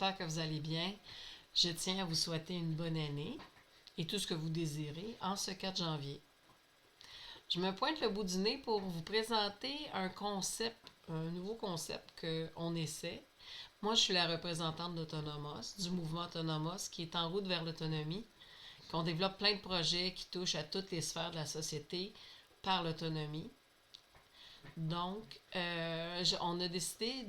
j'espère que vous allez bien. Je tiens à vous souhaiter une bonne année et tout ce que vous désirez en ce 4 janvier. Je me pointe le bout du nez pour vous présenter un concept, un nouveau concept qu'on essaie. Moi, je suis la représentante d'Autonomos, du mouvement Autonomos qui est en route vers l'autonomie, qu'on développe plein de projets qui touchent à toutes les sphères de la société par l'autonomie. Donc, on a décidé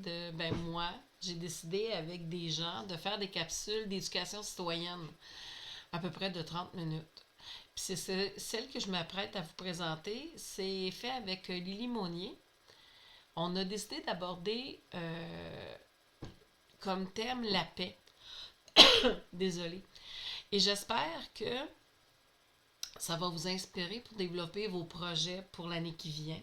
moi, j'ai décidé avec des gens de faire des capsules d'éducation citoyenne, à peu près de 30 minutes. Puis c'est celle que je m'apprête à vous présenter, c'est fait avec Lily Monnier. On a décidé d'aborder comme thème la paix. Désolée. Et j'espère que ça va vous inspirer pour développer vos projets pour l'année qui vient.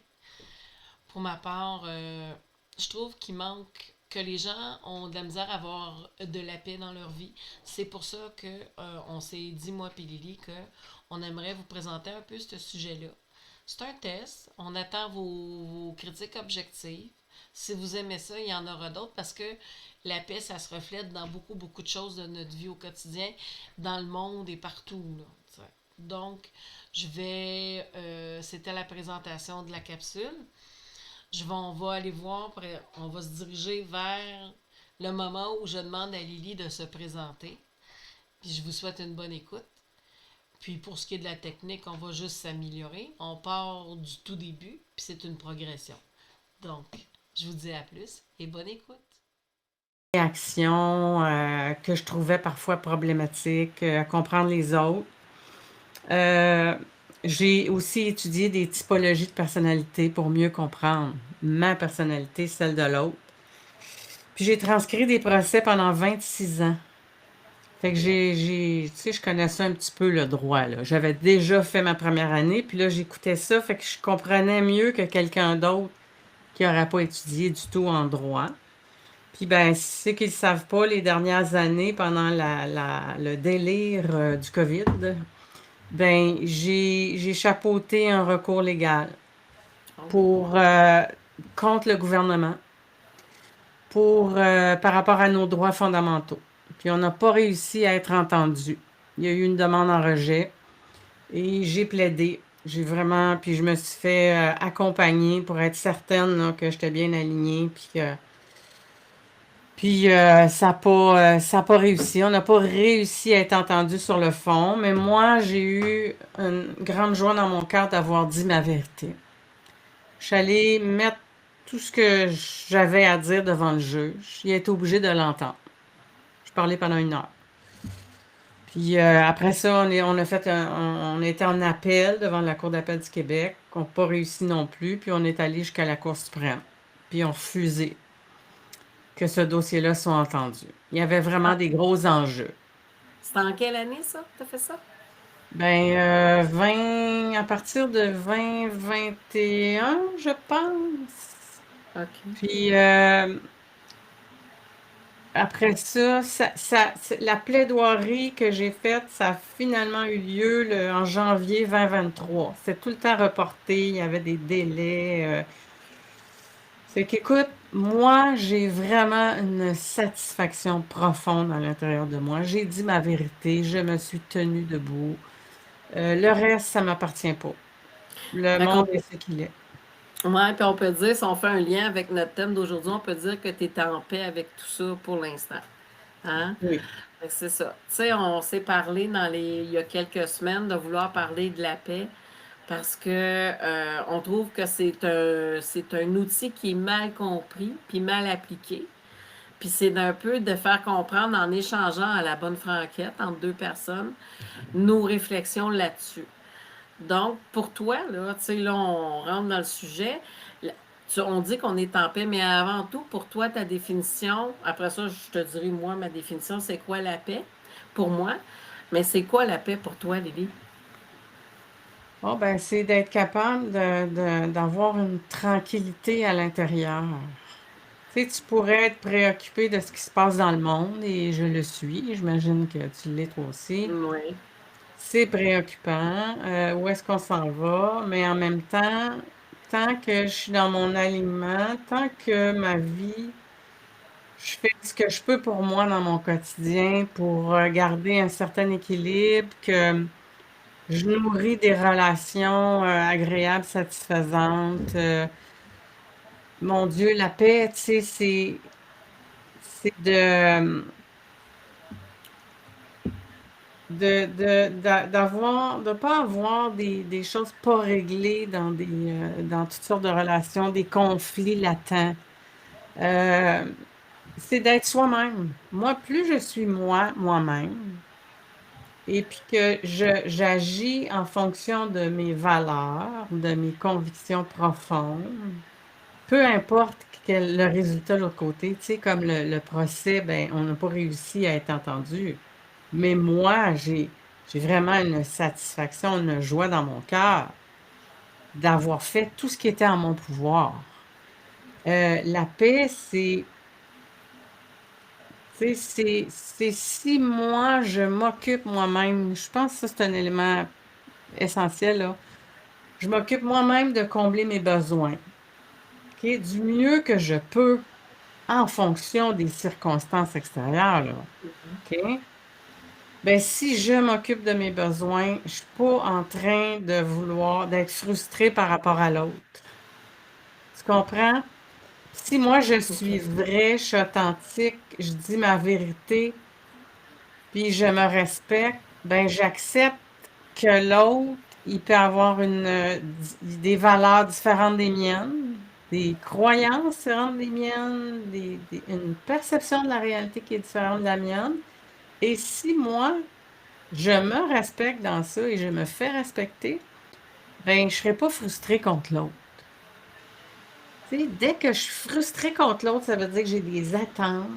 Pour ma part, je trouve qu'il manque que les gens ont de la misère à avoir de la paix dans leur vie. C'est pour ça que on s'est dit, moi et Lily, qu'on aimerait vous présenter un peu ce sujet-là. C'est un test. On attend vos critiques objectives. Si vous aimez ça, il y en aura d'autres parce que la paix, ça se reflète dans beaucoup, beaucoup de choses de notre vie au quotidien, dans le monde et partout. Là, donc, c'était la présentation de la capsule. On va aller voir, on va se diriger vers le moment où je demande à Lily de se présenter. Puis je vous souhaite une bonne écoute. Puis pour ce qui est de la technique, on va juste s'améliorer. On part du tout début, puis c'est une progression. Donc, je vous dis à plus et bonne écoute. Réactions que je trouvais parfois problématiques, à comprendre les autres. J'ai aussi étudié des typologies de personnalité pour mieux comprendre ma personnalité, celle de l'autre. Puis j'ai transcrit des procès pendant 26 ans. Fait que tu sais, je connaissais un petit peu le droit, là. J'avais déjà fait ma première année, puis là, j'écoutais ça, fait que je comprenais mieux que quelqu'un d'autre qui n'aurait pas étudié du tout en droit. Puis ben, ceux qui ne le savent pas, les dernières années, pendant le délire du COVID, ben j'ai chapeauté un recours légal pour contre le gouvernement par rapport à nos droits fondamentaux. Puis on n'a pas réussi à être entendu. Il y a eu une demande en rejet et j'ai plaidé. J'ai vraiment, puis je me suis fait accompagner pour être certaine là, que j'étais bien alignée, puis ça a pas réussi. On n'a pas réussi à être entendu sur le fond, mais moi, j'ai eu une grande joie dans mon cœur d'avoir dit ma vérité. Je suis allée mettre tout ce que j'avais à dire devant le juge. Il a été obligé de l'entendre. Je parlais pendant 1 heure. Puis après ça, on a été en appel devant la Cour d'appel du Québec. On n'a pas réussi non plus. Puis on est allé jusqu'à la Cour suprême. Puis on refusé que ce dossier-là soit entendu. Il y avait vraiment Ah, des gros enjeux. c'est en quelle année ça? T'as fait ça? Ben, 20, à partir de 2021, je pense. OK. Puis après la plaidoirie que j'ai faite, ça a finalement eu lieu en janvier 2023. C'est tout le temps reporté, il y avait des délais. C'est qu'écoute, moi, j'ai vraiment une satisfaction profonde à l'intérieur de moi. J'ai dit ma vérité, je me suis tenue debout. Le reste, ça m'appartient pas. Le Fait qu'on monde est peut, ce qu'il est. ouais, puis on peut dire, si on fait un lien avec notre thème d'aujourd'hui, on peut dire que tu es en paix avec tout ça pour l'instant. Hein? Oui. Fait que c'est ça. Tu sais, on s'est parlé il y a quelques semaines de vouloir parler de la paix parce que on trouve que c'est un outil qui est mal compris puis mal appliqué. Puis c'est d'un peu de faire comprendre en échangeant à la bonne franquette entre deux personnes nos réflexions là-dessus. Donc, pour toi, là, tu sais, là, on rentre dans le sujet. On dit qu'on est en paix, mais avant tout, pour toi, ta définition, après ça, je te dirai, moi, ma définition, c'est quoi la paix pour moi. Mais c'est quoi la paix pour toi, Lily? Bon, ben, c'est d'être capable d'avoir une tranquillité à l'intérieur. Tu sais, tu pourrais être préoccupé de ce qui se passe dans le monde, et je le suis. J'imagine que tu l'es toi aussi. Oui. C'est préoccupant. Où est-ce qu'on s'en va? Mais en même temps, tant que je suis dans mon alignement, tant que ma vie je fais ce que je peux pour moi dans mon quotidien pour garder un certain équilibre, que je nourris des relations agréables, satisfaisantes. Mon Dieu, la paix, tu sais, c'est de pas avoir des choses pas réglées dans toutes sortes de relations, des conflits latents. Euh, c'est d'être soi-même. Moi, plus je suis moi-même, et puis que j'agis en fonction de mes valeurs, de mes convictions profondes, peu importe le résultat de l'autre côté, tu sais, comme le procès, ben, on n'a pas réussi à être entendu. Mais moi, j'ai vraiment une satisfaction, une joie dans mon cœur d'avoir fait tout ce qui était en mon pouvoir. La paix, c'est si moi, je m'occupe moi-même. Je pense que ça, c'est un élément essentiel, là. Je m'occupe moi-même de combler mes besoins, OK, du mieux que je peux en fonction des circonstances extérieures, là. OK? Ben, si je m'occupe de mes besoins, je suis pas en train de vouloir, d'être frustrée par rapport à l'autre. Tu comprends? Si moi, je suis OK. vraie, je suis authentique, je dis ma vérité, puis je me respecte, ben, j'accepte que l'autre, il peut avoir des valeurs différentes des miennes, des croyances différentes des miennes, une perception de la réalité qui est différente de la mienne. Et si moi, je me respecte dans ça et je me fais respecter, ben, je ne serai pas frustrée contre l'autre. Tu sais, dès que je suis frustrée contre l'autre, ça veut dire que j'ai des attentes,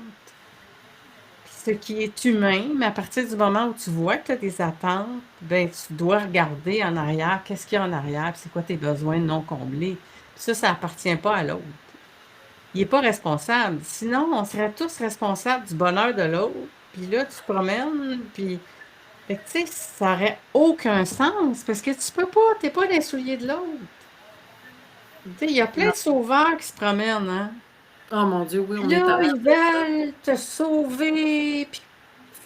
ce qui est humain, mais à partir du moment où tu vois que tu as des attentes, ben, tu dois regarder en arrière, qu'est-ce qu'il y a en arrière, puis c'est quoi tes besoins non comblés. Puis ça appartient pas à l'autre. Il n'est pas responsable. Sinon, on serait tous responsables du bonheur de l'autre. Puis là, tu te promènes, puis fait que, tu sais, ça aurait aucun sens parce que tu peux pas, t'es pas les souliers de l'autre. Tu sais, il y a plein Non. de sauveurs qui se promènent, hein. Oh mon Dieu, oui, Puis on est là, à ils de ça. veulent te sauver, puis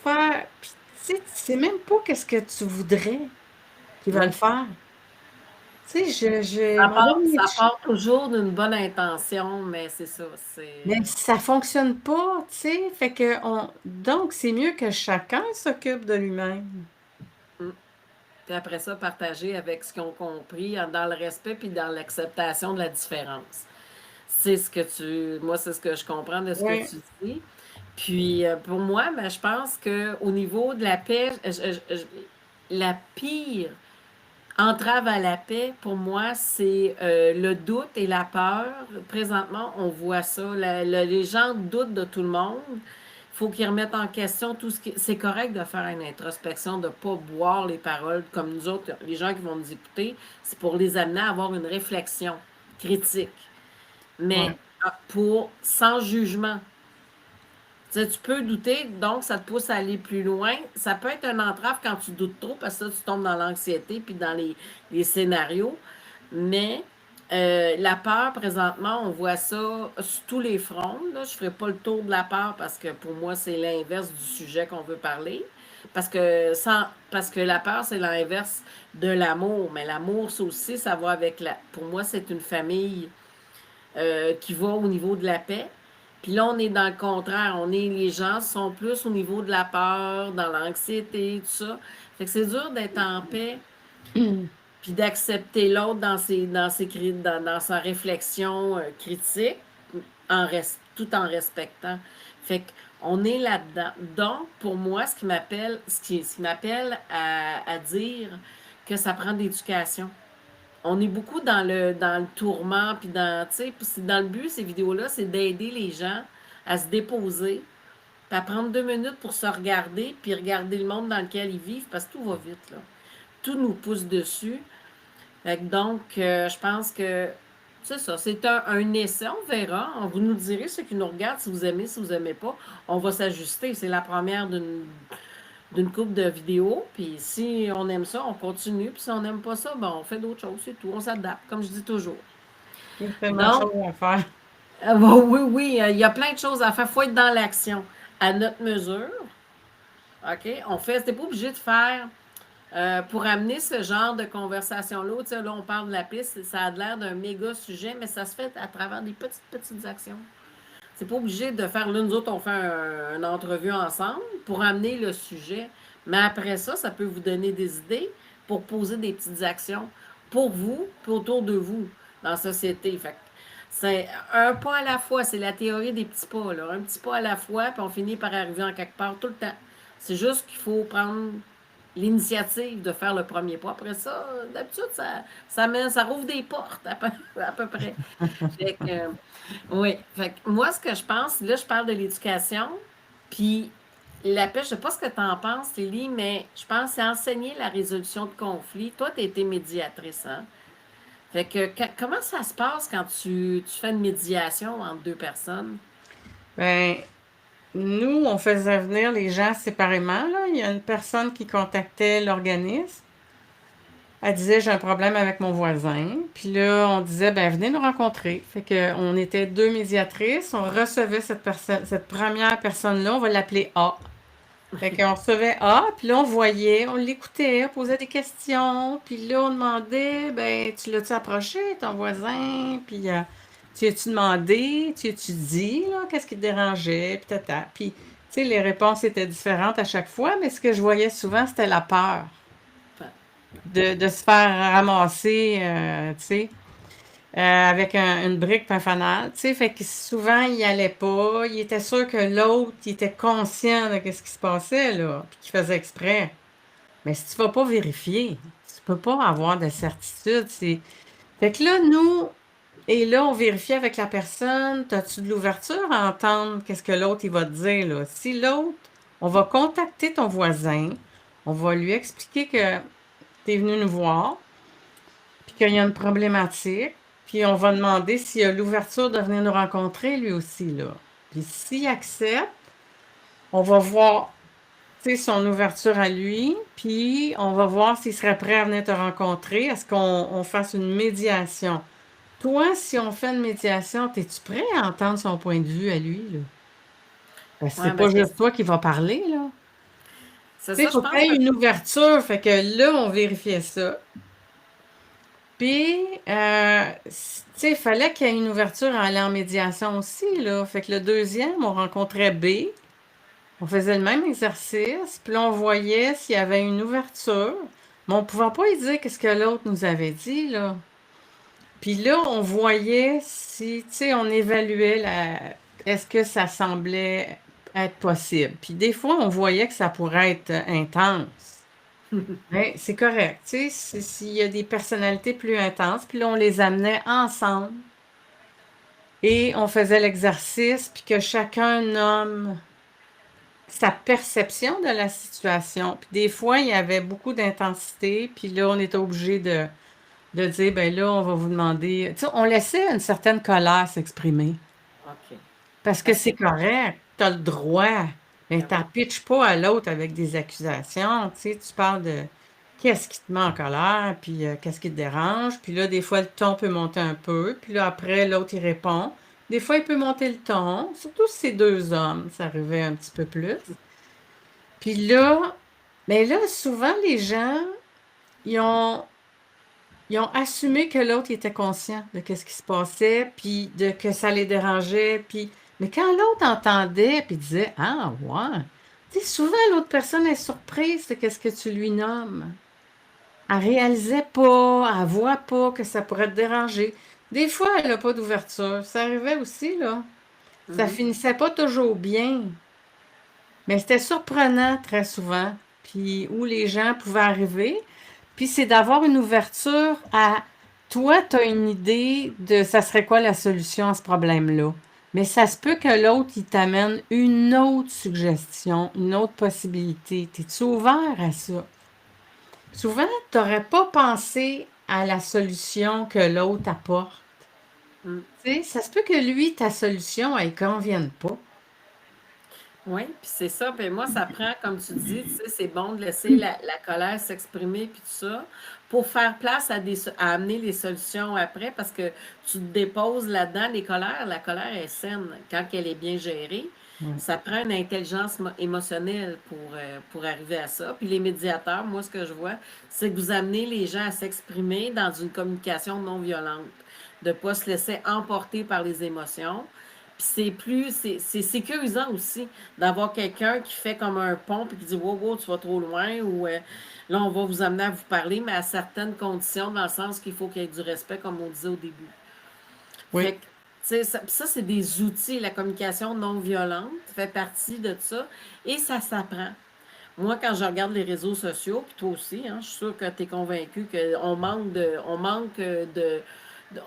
faire. Puis, tu sais, tu sais même pas qu'est-ce que tu voudrais qu'ils veulent Non. faire. Tu sais, mon dernier Ça chat, part toujours d'une bonne intention, mais c'est ça, mais c'est... ça fonctionne pas, tu sais. Fait que donc, c'est mieux que chacun s'occupe de lui-même. Mm. Puis après ça, partager avec ce qu'ils ont compris dans le respect puis dans l'acceptation de la différence. C'est ce que moi, c'est ce que je comprends de ce que Oui. tu dis. Puis pour moi, ben, je pense que au niveau de la paix, la pire entrave à la paix, pour moi, c'est le doute et la peur. Présentement, on voit ça. Les gens doutent de tout le monde. Il faut qu'ils remettent en question tout ce qui... C'est correct de faire une introspection, de ne pas boire les paroles comme nous autres, les gens qui vont nous écouter. C'est pour les amener à avoir une réflexion critique. Mais Ouais. sans jugement. Tu sais, tu peux douter, donc ça te pousse à aller plus loin. Ça peut être un entrave quand tu doutes trop, parce que ça, tu tombes dans l'anxiété puis dans les scénarios. Mais la peur, présentement, on voit ça sur tous les fronts. Là. Je ne ferai pas le tour de la peur parce que pour moi, c'est l'inverse du sujet qu'on veut parler. Parce que la peur, c'est l'inverse de l'amour. Mais l'amour, ça aussi, ça va avec la. Pour moi, c'est une famille qui va au niveau de la paix. Puis là, on est dans le contraire. Les gens sont plus au niveau de la peur, dans l'anxiété, tout ça. Fait que c'est dur d'être en paix, puis d'accepter l'autre dans sa réflexion critique, tout en respectant. Fait qu'on est là-dedans. Donc, pour moi, ce qui m'appelle à dire que ça prend de l'éducation. On est beaucoup dans le tourment, puis dans le but, ces vidéos-là, c'est d'aider les gens à se déposer, puis à prendre 2 minutes pour se regarder, puis regarder le monde dans lequel ils vivent, parce que tout va vite, là. Tout nous pousse dessus. Donc, je pense que c'est ça, c'est un essai, on verra. Vous nous direz, ceux qui nous regardent, si vous aimez, si vous n'aimez pas, on va s'ajuster. C'est la première d'une couple de vidéos. Puis si on aime ça, on continue. Puis si on n'aime pas ça, ben on fait d'autres choses, c'est tout. On s'adapte, comme je dis toujours. Il y a tellement de Donc, choses à faire. Oui, oui, il y a plein de choses à faire. Il faut être dans l'action à notre mesure. OK? On fait, t'es pas obligé de faire pour amener ce genre de conversation-là. Tu sais, là, on parle de la piste, ça a l'air d'un méga sujet, mais ça se fait à travers des petites actions. C'est pas obligé de faire l'une, nous autres, on fait une entrevue ensemble pour amener le sujet. Mais après ça, ça peut vous donner des idées pour poser des petites actions pour vous, puis autour de vous, dans la société. Fait que c'est un pas à la fois. C'est la théorie des petits pas, là. Un petit pas à la fois, puis on finit par arriver en quelque part tout le temps. C'est juste qu'il faut prendre l'initiative de faire le premier pas. Après ça, d'habitude, ça rouvre des portes à peu près. Fait que, oui. Fait que moi, ce que je pense, là, je parle de l'éducation, puis la pêche, je sais pas ce que tu en penses, Lily, mais je pense que c'est enseigner la résolution de conflits. Toi, tu as été médiatrice, hein? Fait que comment ça se passe quand tu fais une médiation entre deux personnes? Ben, nous, on faisait venir les gens séparément, là. Il y a une personne qui contactait l'organisme. Elle disait, j'ai un problème avec mon voisin. Puis là, on disait, ben, venez nous rencontrer. Fait que on était deux médiatrices. On recevait cette première personne-là. On va l'appeler A. Fait qu'on recevait A, puis là, on voyait, on l'écoutait, on posait des questions. Puis là, on demandait, ben, tu l'as-tu approché, ton voisin? Puis tu as-tu demandé? Tu as-tu dit, là, qu'est-ce qui te dérangeait? Puis tata. Puis, tu sais, les réponses étaient différentes à chaque fois, mais ce que je voyais souvent, c'était la peur de se faire ramasser, tu sais, avec une brique puis un fanal, tu sais, fait que souvent, il allait pas, il était sûr que l'autre, il était conscient de ce qui se passait, là, puis qu'il faisait exprès. Mais si tu vas pas vérifier, tu peux pas avoir de certitude, Fait que là, nous, et là, on vérifie avec la personne, as-tu de l'ouverture à entendre qu'est-ce que l'autre, il va te dire, là? Si l'autre, on va contacter ton voisin, on va lui expliquer que tu es venu nous voir, puis qu'il y a une problématique, puis on va demander s'il a l'ouverture de venir nous rencontrer lui aussi, là. Puis s'il accepte, on va voir, tu sais, son ouverture à lui, puis on va voir s'il serait prêt à venir te rencontrer. Est-ce qu'on fasse une médiation? Toi, si on fait une médiation, es-tu prêt à entendre son point de vue à lui, là? Parce que Ouais, c'est mais pas juste toi qui va parler, là. c'est Tu sais, ça, il je faut qu'il y pense. ait une ouverture, fait que là, on vérifiait ça. Puis, tu sais, il fallait qu'il y ait une ouverture à aller en médiation aussi, là. Fait que le deuxième, on rencontrait B, on faisait le même exercice, puis là, on voyait s'il y avait une ouverture, mais on ne pouvait pas lui dire qu'est-ce que l'autre nous avait dit, là. Puis là, on voyait si, tu sais, on évaluait est-ce que ça semblait être possible. Puis des fois, on voyait que ça pourrait être intense. Ouais, c'est correct. Tu sais, s'il y a des personnalités plus intenses, puis là, on les amenait ensemble et on faisait l'exercice, puis que chacun nomme sa perception de la situation. Puis des fois, il y avait beaucoup d'intensité, puis là, on était obligé de dire, ben là, on va vous demander. Tu sais, on laissait une certaine colère s'exprimer. OK. Parce que Ben, c'est c'est bon. correct, tu as le droit. Mais Ben tu oui. n'en pitches pas à l'autre avec des accusations. Tu sais, tu parles de qu'est-ce qui te met en colère, puis qu'est-ce qui te dérange. Puis là, des fois, le ton peut monter un peu. Puis là, après, l'autre, il répond. Des fois, il peut monter le ton. Surtout si c'est deux hommes, ça arrivait un petit peu plus. Puis là, mais là, souvent, les gens, ils ont, ils ont assumé que l'autre était conscient de ce qui se passait, puis de que ça les dérangeait, puis mais quand l'autre entendait, puis disait ah ouais, tu sais, souvent l'autre personne est surprise de ce que tu lui nommes. Elle réalisait pas, elle voit pas que ça pourrait te déranger. Des fois, elle n'a pas d'ouverture. Ça arrivait aussi, là. Ça Mhm. finissait pas toujours bien. Mais c'était surprenant très souvent. Puis où les gens pouvaient arriver. Puis c'est d'avoir une ouverture à toi, tu as une idée de ça serait quoi la solution à ce problème-là. Mais ça se peut que l'autre, il t'amène une autre suggestion, une autre possibilité. Es-tu ouvert à ça? Souvent, tu n'aurais pas pensé à la solution que l'autre apporte. Mm. Tu sais, ça se peut que lui, ta solution, elle ne convienne pas. Oui, puis c'est ça. Puis moi, ça prend, comme tu dis, tu sais, c'est bon de laisser la colère s'exprimer, puis tout ça, pour faire place à amener les solutions après, parce que tu te déposes là-dedans les colères. La colère est saine quand elle est bien gérée. Ouais. Ça prend une intelligence émotionnelle pour arriver à ça. Puis les médiateurs, moi, ce que je vois, c'est que vous amenez les gens à s'exprimer dans une communication non violente, de ne pas se laisser emporter par les émotions. Puis c'est sécurisant aussi d'avoir quelqu'un qui fait comme un pont puis qui dit wow, wow, tu vas trop loin ou là, on va vous amener à vous parler, mais à certaines conditions, dans le sens qu'il faut qu'il y ait du respect, comme on disait au début. Oui. Fait que, tu sais, ça c'est des outils. La communication non violente fait partie de ça et ça s'apprend. Moi, quand je regarde les réseaux sociaux, puis toi aussi, hein, je suis sûre que tu es convaincu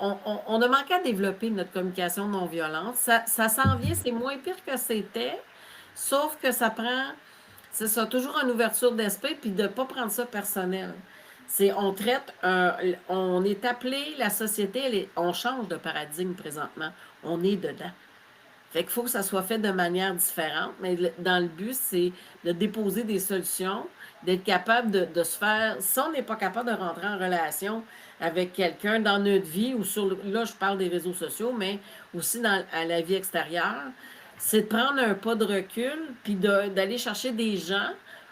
on a manqué à développer notre communication non violente. Ça s'en vient, c'est moins pire que c'était, sauf que ça prend, c'est ça, toujours une ouverture d'esprit, puis de ne pas prendre ça personnel. On est appelé, la société, on change de paradigme présentement. On est dedans. Fait qu'il faut que ça soit fait de manière différente, mais dans le but, c'est de déposer des solutions, d'être capable de se faire. Si on n'est pas capable de rentrer en relation avec quelqu'un dans notre vie, ou là, je parle des réseaux sociaux, mais aussi à la vie extérieure, c'est de prendre un pas de recul, puis d'aller chercher des gens,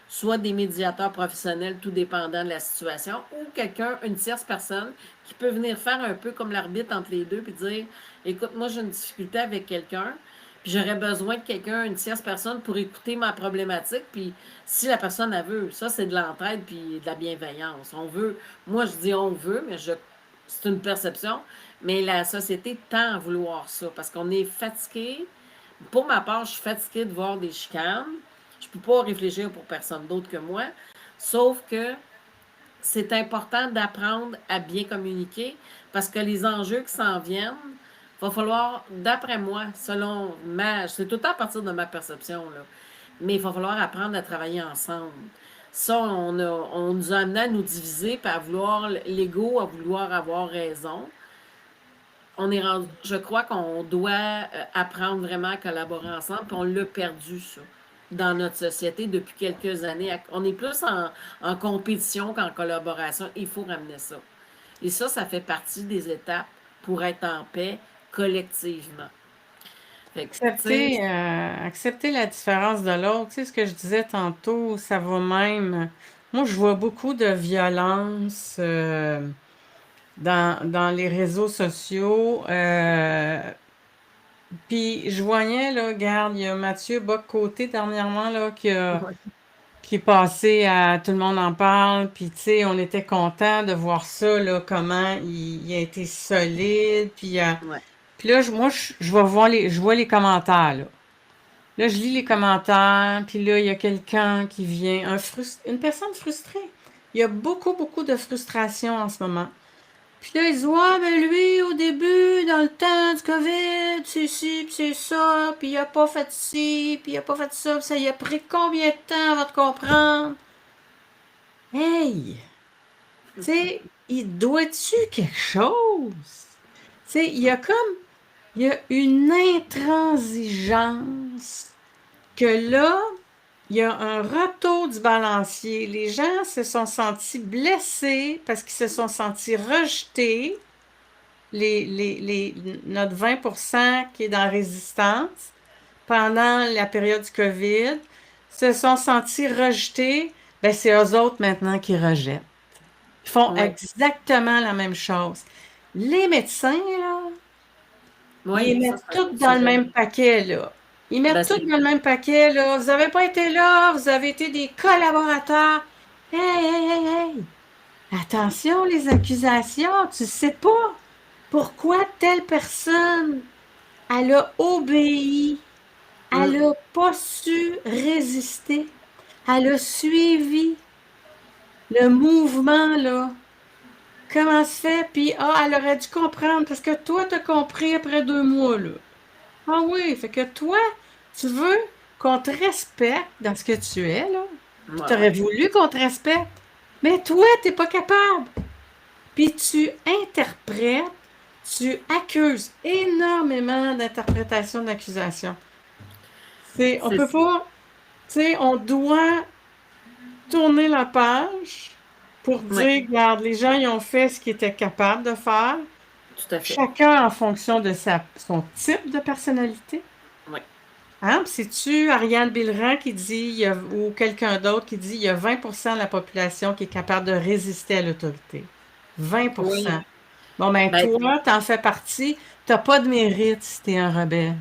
soit des médiateurs professionnels, tout dépendant de la situation, ou quelqu'un, une tierce personne, qui peut venir faire un peu comme l'arbitre entre les deux, puis dire, écoute, moi, j'ai une difficulté avec quelqu'un, puis j'aurais besoin de quelqu'un, une tierce personne, pour écouter ma problématique. Puis si la personne elle veut, ça, c'est de l'entraide puis de la bienveillance. On veut, moi, je dis on veut, mais c'est une perception. Mais la société tend à vouloir ça parce qu'on est fatigué. Pour ma part, je suis fatiguée de voir des chicanes. Je ne peux pas réfléchir pour personne d'autre que moi. Sauf que c'est important d'apprendre à bien communiquer parce que les enjeux qui s'en viennent, va falloir, d'après moi, c'est tout le temps à partir de ma perception, là, mais il va falloir apprendre à travailler ensemble. Ça, on nous a amené à nous diviser, puis à vouloir l'ego, à vouloir avoir raison. Je crois qu'on doit apprendre vraiment à collaborer ensemble, puis on l'a perdu, ça, dans notre société depuis quelques années. On est plus en compétition qu'en collaboration. Il faut ramener ça. Et ça fait partie des étapes pour être en paix collectivement. Fait que, Accepter la différence de l'autre. Tu sais, ce que je disais tantôt, ça va même. Moi, je vois beaucoup de violence dans les réseaux sociaux. Puis je voyais, là, regarde, il y a Mathieu Bock-Côté dernièrement, là, qui est passé à Tout le monde en parle. Puis, tu sais, on était content de voir ça, là, comment il a été solide. Puis, ouais. puis là, moi, je vais voir je vois les commentaires, là. Là, je lis les commentaires, puis là, il y a quelqu'un qui vient, une personne frustrée. Il y a beaucoup, beaucoup de frustration en ce moment. Puis là, ils disent, ouais, mais lui, au début, dans le temps du COVID, c'est ci, puis c'est ça, puis il a pas fait ci, puis il a pas fait ça, puis ça y a pris combien de temps avant de comprendre? Hey! Tu sais, il doit-tu quelque chose? Tu sais, il y a une intransigeance que là, il y a un retour du balancier. Les gens se sont sentis blessés parce qu'ils se sont sentis rejetés. Notre 20% qui est dans la résistance pendant la période du COVID se sont sentis rejetés. Ben, c'est eux autres maintenant qui rejettent. Ils font exactement la même chose. Les médecins, là, ils mettent tout dans le même paquet, là. Ils mettent tout dans le même paquet, là. Vous n'avez pas été là, vous avez été des collaborateurs. Hey, hey, hey, hey! Attention, les accusations, tu sais pas pourquoi telle personne, elle a obéi, elle n'a pas su résister, elle a suivi le mouvement, là. Comment se fait? Puis, elle aurait dû comprendre, parce que toi, t'as compris après 2 mois, là. Ah oui, fait que toi, tu veux qu'on te respecte dans ce que tu es, là. Puis t'aurais voulu qu'on te respecte. Mais toi, t'es pas capable. Puis tu interprètes, tu accuses énormément d'interprétations d'accusations. On peut pas, tu sais, on doit tourner la page pour Oui, dire, regarde, les gens, ils ont fait ce qu'ils étaient capables de faire, tout à fait. chacun en fonction de son type de personnalité. Oui. Hein? Puis c'est-tu Ariane Bilran qui dit, ou quelqu'un d'autre qui dit, il y a 20% de la population qui est capable de résister à l'autorité. 20%. Oui. Bon, ben Ben, toi, t'en fais partie. T'as pas de mérite si t'es un rebelle.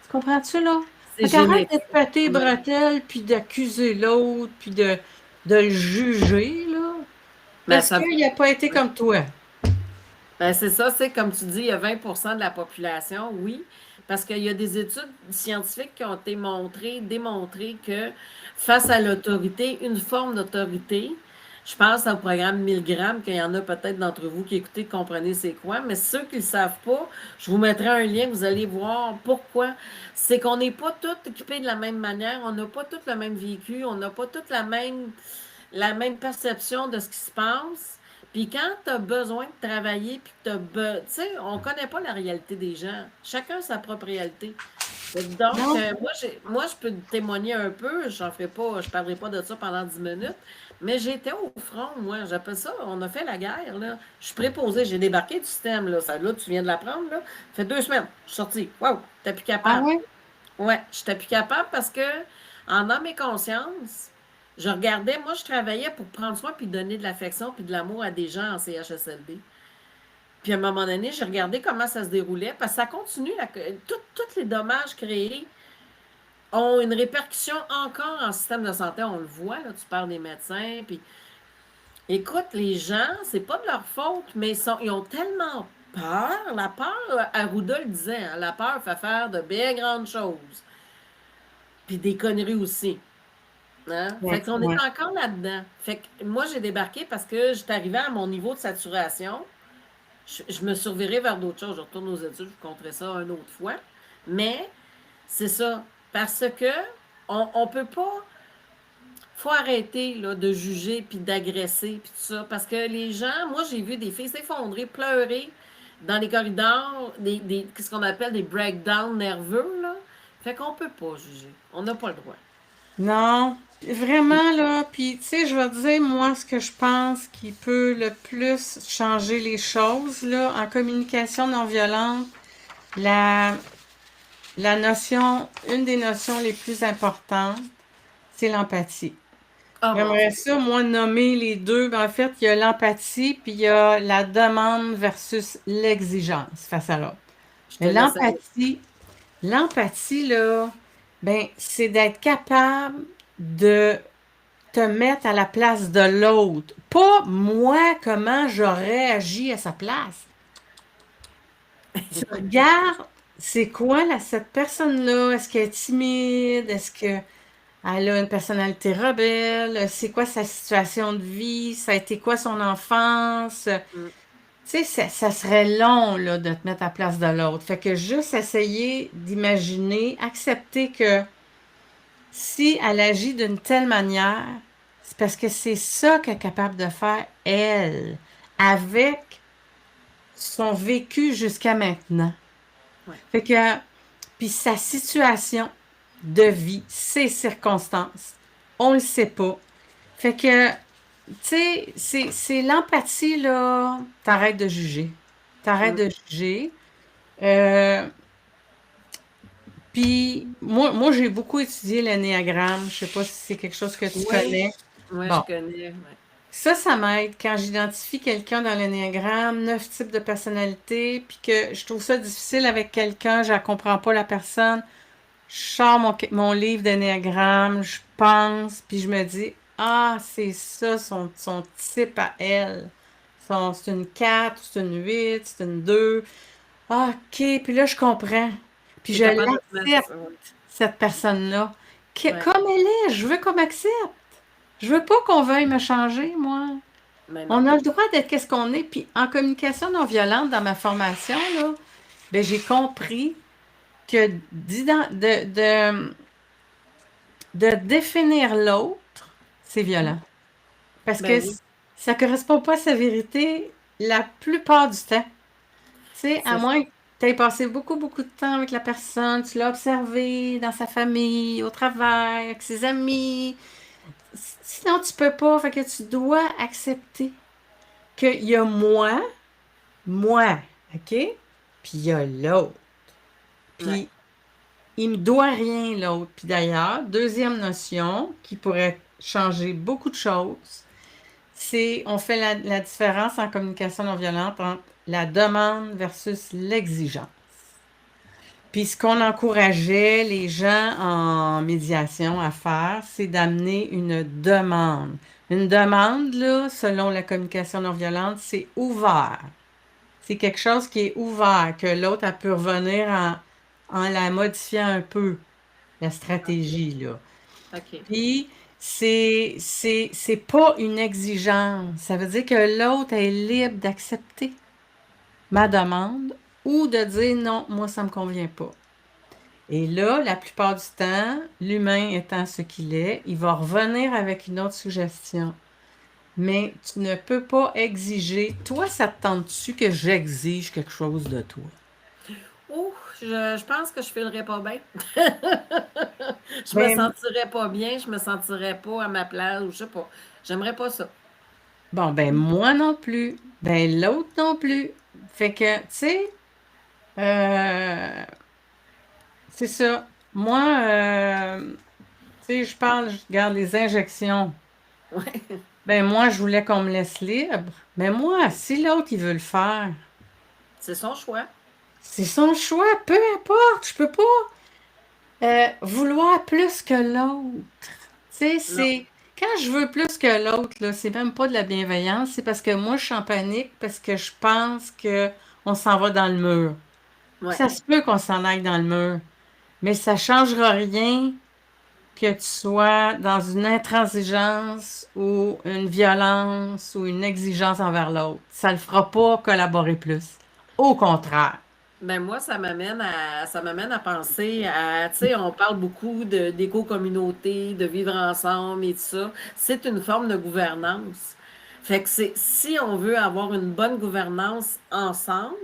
Tu comprends-tu, là? c'est Fait qu'arrête de te génétique. péter les Oui. bretelles, puis d'accuser l'autre, puis de le juger, là. Ben, Parce ça, qu'il n'a pas été oui. comme toi. Ben, c'est ça, c'est comme tu dis, il y a 20 de la population, oui, parce qu'il y a des études scientifiques qui ont été démontrées que face à l'autorité, une forme d'autorité, je pense au programme 1000 grammes, qu'il y en a peut-être d'entre vous qui écoutez, qui comprenez c'est quoi, mais ceux qui ne le savent pas, je vous mettrai un lien, vous allez voir pourquoi. C'est qu'on n'est pas tous équipés de la même manière, on n'a pas tous le même vécu, on n'a pas toute la même perception de ce qui se passe. Puis quand tu as besoin de travailler, puis que tu sais, on ne connaît pas la réalité des gens. Chacun a sa propre réalité. Donc, Non? moi, je peux témoigner un peu. Je ne parlerai pas de ça pendant 10 minutes. Mais j'étais au front, moi. J'appelle ça, on a fait la guerre, là. Je suis préposée, j'ai débarqué du système, là. Ça, là, tu viens de l'apprendre, là. Ça fait 2 semaines. Je suis sortie. Wow, t'es plus Ah capable. ouais? Ouais, j'étais plus capable parce que, en âme et conscience, je regardais, moi, je travaillais pour prendre soin puis donner de l'affection puis de l'amour à des gens en CHSLD. Puis à un moment donné, j'ai regardé comment ça se déroulait parce que ça continue. Tous les dommages créés ont une répercussion encore en système de santé. On le voit, là, tu parles des médecins. Puis écoute, les gens, c'est pas de leur faute, mais ils ont tellement peur. La peur, Arruda le disait, hein, la peur fait faire de bien grandes choses. Puis des conneries aussi. Hein? Fait Ouais, qu'on est ouais. encore là-dedans. Fait que moi, j'ai débarqué parce que j'étais arrivée à mon niveau de saturation. Je me surveillerai vers d'autres choses. Je retourne aux études, je vous conterai ça une autre fois. Mais c'est ça. Parce que on peut pas. Faut arrêter là, de juger puis d'agresser puis tout ça. Parce que les gens, moi, j'ai vu des filles s'effondrer, pleurer dans les corridors, qu'est-ce qu'on appelle des breakdowns nerveux, là. Fait qu'on peut pas juger. On n'a pas le droit. Non, vraiment, là. Puis, tu sais, je vais te dire, moi, ce que je pense qui peut le plus changer les choses, là, en communication non violente, la, une des notions les plus importantes, c'est l'empathie. Ah mon J'aimerais Dieu. ça, moi, nommer les deux. Ben, en fait, il y a l'empathie, puis il y a la demande versus l'exigence face à l'autre. Je te Mais laisse aller. l'empathie, là, ben, c'est d'être capable de te mettre à la place de l'autre. Pas moi, comment j'aurais agi à sa place. Tu regardes, c'est quoi cette personne-là? Est-ce qu'elle est timide? Est-ce qu'elle a une personnalité rebelle? C'est quoi sa situation de vie? Ça a été quoi son enfance? Mm. Tu sais, ça serait long, là, de te mettre à la place de l'autre. Fait que juste essayer d'imaginer, accepter que si elle agit d'une telle manière, c'est parce que c'est ça qu'elle est capable de faire, elle, avec son vécu jusqu'à maintenant. Ouais. Fait que, puis sa situation de vie, ses circonstances, on le sait pas. Fait que, tu sais, c'est l'empathie, là. T'arrêtes de juger. T'arrêtes Mm. de juger. Euh, Puis, moi j'ai beaucoup étudié l'énéagramme. Je sais pas si c'est quelque chose que tu Oui, connais. ouais, je Bon, connais. Ouais. ça m'aide quand j'identifie quelqu'un dans l'énéagramme, 9 types de personnalités, puis que je trouve ça difficile avec quelqu'un, je ne comprends pas la personne. Je sors mon livre d'énéagramme, je pense, puis je me dis, ah, c'est ça son type à elle. C'est une 4, c'est une 8, c'est une 2. Ah, OK, puis là, je comprends. Puis T'es je capable de te mettre. l'accepte, cette personne-là. Ouais. Comme elle est, je veux qu'on m'accepte. Je veux pas qu'on veuille me changer, moi. Mais non. On a le droit d'être qu'est-ce qu'on est. Puis en communication non violente, dans ma formation, là, ben, j'ai compris que de définir l'autre, c'est violent. Parce que Ben oui, ça correspond pas à sa vérité la plupart du temps. Tu sais, à c'est ça. moins que tu aies passé beaucoup, beaucoup de temps avec la personne, tu l'as observé dans sa famille, au travail, avec ses amis. Sinon, tu peux pas. Fait que tu dois accepter qu'il y a moi, OK? Puis il y a l'autre. Ouais. Puis il me doit rien, l'autre. Puis d'ailleurs, deuxième notion qui pourrait changer beaucoup de choses, c'est on fait la différence en communication non violente entre la demande versus l'exigence. Puis ce qu'on encourageait les gens en médiation à faire, c'est d'amener une demande. Une demande, là, selon la communication non violente, c'est ouvert. C'est quelque chose qui est ouvert, que l'autre a pu revenir en la modifiant un peu, la stratégie, là. OK. Puis, c'est pas une exigence. Ça veut dire que l'autre est libre d'accepter ma demande ou de dire non, moi, ça me convient pas. Et là, la plupart du temps, l'humain étant ce qu'il est, il va revenir avec une autre suggestion. Mais tu ne peux pas exiger. Toi, ça te tente-tu que j'exige quelque chose de toi? Ouh, je pense que je filerais pas bien. Je me Ben, sentirais pas bien, je me sentirais pas à ma place, ou je sais pas. J'aimerais pas ça. bon, ben, moi non plus. Ben, l'autre non plus. Fait que, tu sais, euh, c'est ça. Moi, tu sais, je regarde les injections. Ouais. Ben, moi, je voulais qu'on me laisse libre. Mais moi, si l'autre, il veut le faire, C'est son choix. c'est son choix, peu importe. Je peux pas vouloir plus que l'autre. Tu sais, Non. c'est. Quand je veux plus que l'autre, là, c'est même pas de la bienveillance, c'est parce que moi, je suis en panique, parce que je pense que on s'en va dans le mur. Puis Ouais. ça se peut qu'on s'en aille dans le mur, mais ça changera rien que tu sois dans une intransigeance ou une violence ou une exigence envers l'autre. Ça le fera pas collaborer plus. Au contraire. Ben moi, ça m'amène à penser à, tu sais, on parle beaucoup d'éco-communauté, de vivre ensemble et tout ça. C'est une forme de gouvernance. Fait que si on veut avoir une bonne gouvernance ensemble,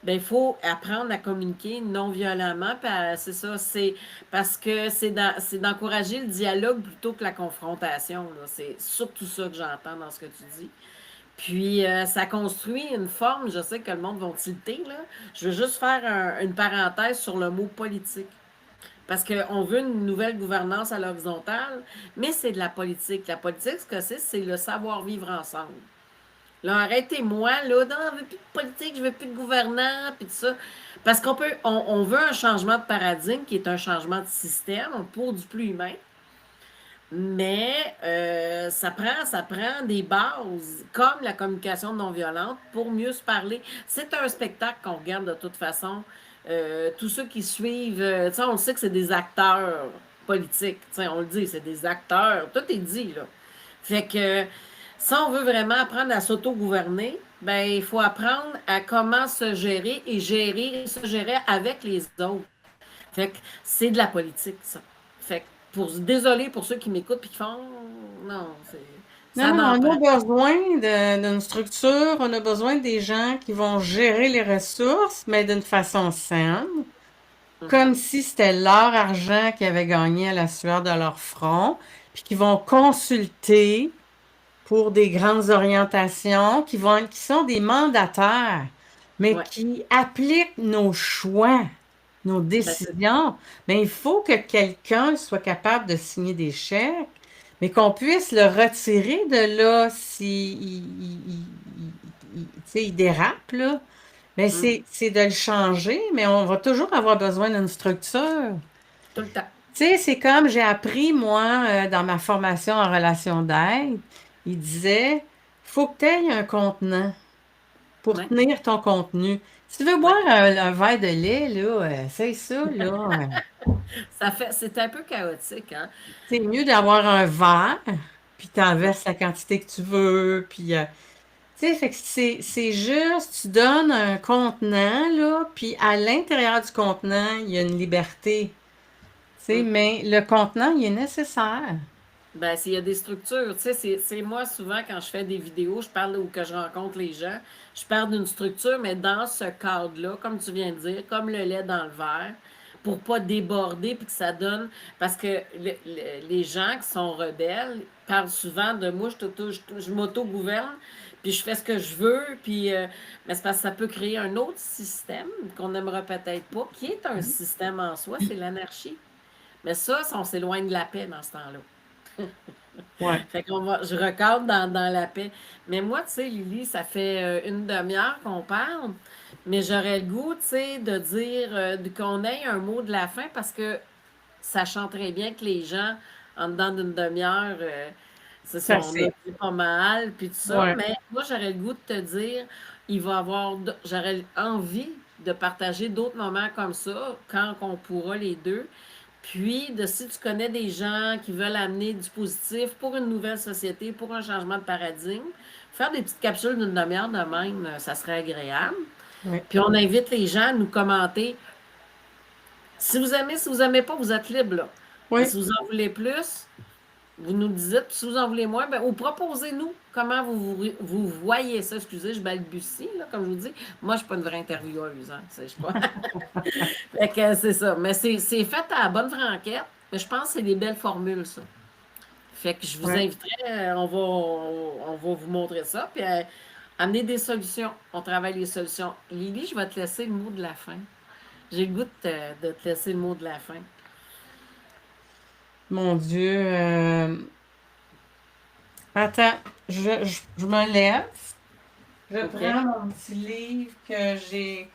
ben il faut apprendre à communiquer non violemment. C'est ça, c'est parce que c'est d'encourager le dialogue plutôt que la confrontation, là. C'est surtout ça que j'entends dans ce que tu dis. Puis, ça construit une forme, je sais que le monde va tilter, là. Je veux juste faire une parenthèse sur le mot politique. Parce qu'on veut une nouvelle gouvernance à l'horizontale, mais c'est de la politique. La politique, ce que c'est le savoir-vivre ensemble. Là, arrêtez-moi, là, non, je veux plus de politique, je veux plus de gouvernants, puis tout ça. Parce on veut un changement de paradigme qui est un changement de système pour du plus humain. Mais ça prend des bases comme la communication non violente pour mieux se parler. C'est un spectacle qu'on regarde de toute façon. Tous ceux qui suivent, tu sais, on sait que c'est des acteurs politiques. Tu sais, on le dit, c'est des acteurs. Tout est dit, là. Fait que si on veut vraiment apprendre à s'auto-gouverner, ben il faut apprendre à comment se gérer et se gérer avec les autres. Fait que c'est de la politique, ça. Fait que désolé pour ceux qui m'écoutent et qui font non, Non, ça non, n'en on prend. a besoin d'une structure, on a besoin des gens qui vont gérer les ressources, mais d'une façon saine, comme si c'était leur argent qu'ils avaient gagné à la sueur de leur front, puis qui vont consulter pour des grandes orientations, qui sont des mandataires, mais Ouais. qui appliquent nos choix, nos Ben, c'est décisions. Mais il faut que quelqu'un soit capable de signer des chèques, mais qu'on puisse le retirer de là si tu sais, il dérape, là. Mais hum, c'est de le changer, mais on va toujours avoir besoin d'une structure. tout le temps. Tu sais, c'est comme j'ai appris, moi, dans ma formation en relation d'aide, il disait, faut que tu aies un contenant pour Ouais, tenir ton contenu. Si tu veux boire ouais. un verre de lait, là, c'est ça, là. C'est un peu chaotique, hein? C'est mieux d'avoir un verre, puis tu en verses la quantité que tu veux, puis, tu sais, fait que c'est juste, tu donnes un contenant, là, puis à l'intérieur du contenant, il y a une liberté, tu sais, Hum. mais le contenant, il est nécessaire. Ben, s'il y a des structures, tu sais, c'est moi souvent quand je fais des vidéos, je parle ou que je rencontre les gens, je parle d'une structure, mais dans ce cadre-là, comme tu viens de dire, comme le lait dans le verre, pour pas déborder puis que ça donne. Parce que les gens qui sont rebelles parlent souvent de moi, je m'auto-gouverne, puis je fais ce que je veux, puis mais c'est parce que ça peut créer un autre système qu'on n'aimerait peut-être pas, qui est un système en soi, c'est l'anarchie. Mais ça, on s'éloigne de la paix dans ce temps-là. Ouais. Fait je recadre dans la paix. Mais moi, tu sais, Lily, ça fait une demi-heure qu'on parle, mais j'aurais le goût, tu sais, de dire qu'on ait un mot de la fin parce que ça chante très bien que les gens, en dedans d'une demi-heure, c'est ça, on a C'est dit pas mal, puis tout ça. ouais. Mais moi, j'aurais le goût de te dire, j'aurais envie de partager d'autres moments comme ça, quand on pourra les deux. Puis, si tu connais des gens qui veulent amener du positif pour une nouvelle société, pour un changement de paradigme, faire des petites capsules d'une demi-heure de même, ça serait agréable. Ouais. Puis, on invite les gens à nous commenter. Si vous aimez pas, vous êtes libre, là. Mais Oui. si vous en voulez plus, vous nous le dites. Puis si vous en voulez moins, ben, ou proposez-nous comment vous voyez ça. Excusez, je balbutie, là, comme je vous dis. Moi, je ne suis pas une vraie intervieweuse. Hein. Je suis pas... fait que c'est ça. Mais c'est fait à la bonne franquette. Mais je pense que c'est des belles formules, ça. Fait que je vous Ouais. inviterai, on va vous montrer ça. Puis amener des solutions. On travaille les solutions. Lily, je vais te laisser le mot de la fin. J'ai le goût de te laisser le mot de la fin. Mon Dieu. Attends, je me lève. Je OK? prends mon petit livre que j'ai.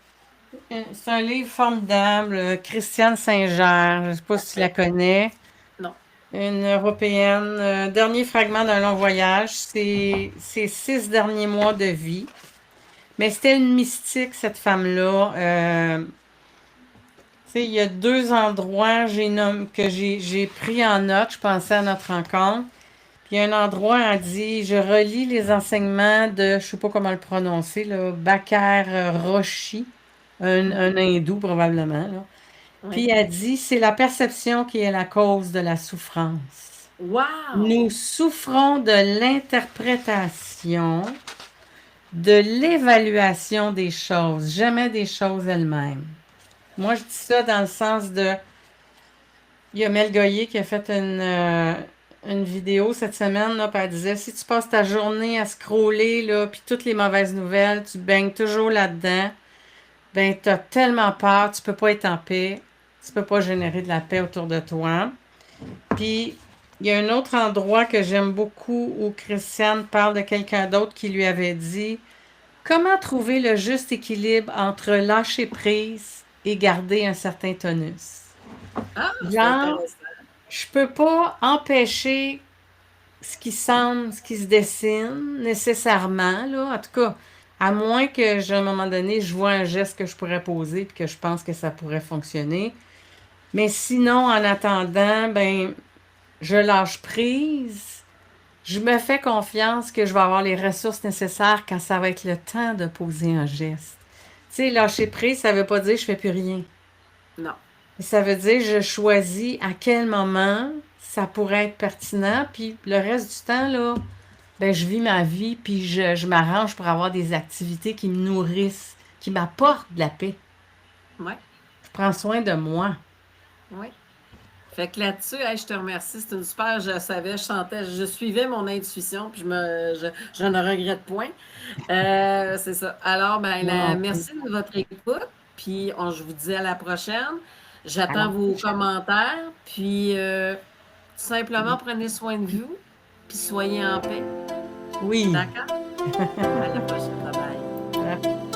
C'est un livre formidable, Christiane Singer. Je ne sais pas si tu la OK. connais. Non. Une Européenne. Dernier fragment d'un long voyage. C'est ses 6 derniers mois de vie. Mais c'était une mystique, cette femme-là. Tu sais, il y a 2 endroits que j'ai pris en note. Je pensais à notre rencontre. Puis il y a un endroit, elle dit, je relis les enseignements de, je ne sais pas comment le prononcer, là, Bakar Roshi, un hindou probablement. Là. Puis Oui. elle dit, c'est la perception qui est la cause de la souffrance. Wow! Nous souffrons de l'interprétation, de l'évaluation des choses, jamais des choses elles-mêmes. Moi, je dis ça dans le sens de, il y a Mel Goyer qui a fait une vidéo cette semaine, là, puis elle disait, si tu passes ta journée à scroller, là, puis toutes les mauvaises nouvelles, tu baignes toujours là-dedans, ben, tu as tellement peur, tu peux pas être en paix, tu peux pas générer de la paix autour de toi. Puis, il y a un autre endroit que j'aime beaucoup où Christiane parle de quelqu'un d'autre qui lui avait dit, comment trouver le juste équilibre entre lâcher prise et garder un certain tonus? Ah, c'est Genre, intéressant. je peux pas empêcher ce qui semble, ce qui se dessine nécessairement, là. En tout cas, à moins que, à un moment donné, je vois un geste que je pourrais poser et que je pense que ça pourrait fonctionner. Mais sinon, en attendant, ben, je lâche prise. Je me fais confiance que je vais avoir les ressources nécessaires quand ça va être le temps de poser un geste. Tu sais, lâcher prise, ça veut pas dire que je fais plus rien. Non. Ça veut dire que je choisis à quel moment ça pourrait être pertinent, puis le reste du temps, là, ben, je vis ma vie, puis je m'arrange pour avoir des activités qui me nourrissent, qui m'apportent de la paix. Oui. Je prends soin de moi. Oui. Fait que là-dessus, hey, je te remercie. C'est une super, je savais, je sentais, je suivais mon intuition, puis je ne regrette point. C'est ça. Alors, ben, Moi non plus. merci de votre écoute, puis je vous dis à la prochaine. À la J'attends vos prochaine. commentaires, puis tout simplement prenez soin de vous, puis soyez en paix. Oui. D'accord? À la prochaine. Bye bye. À la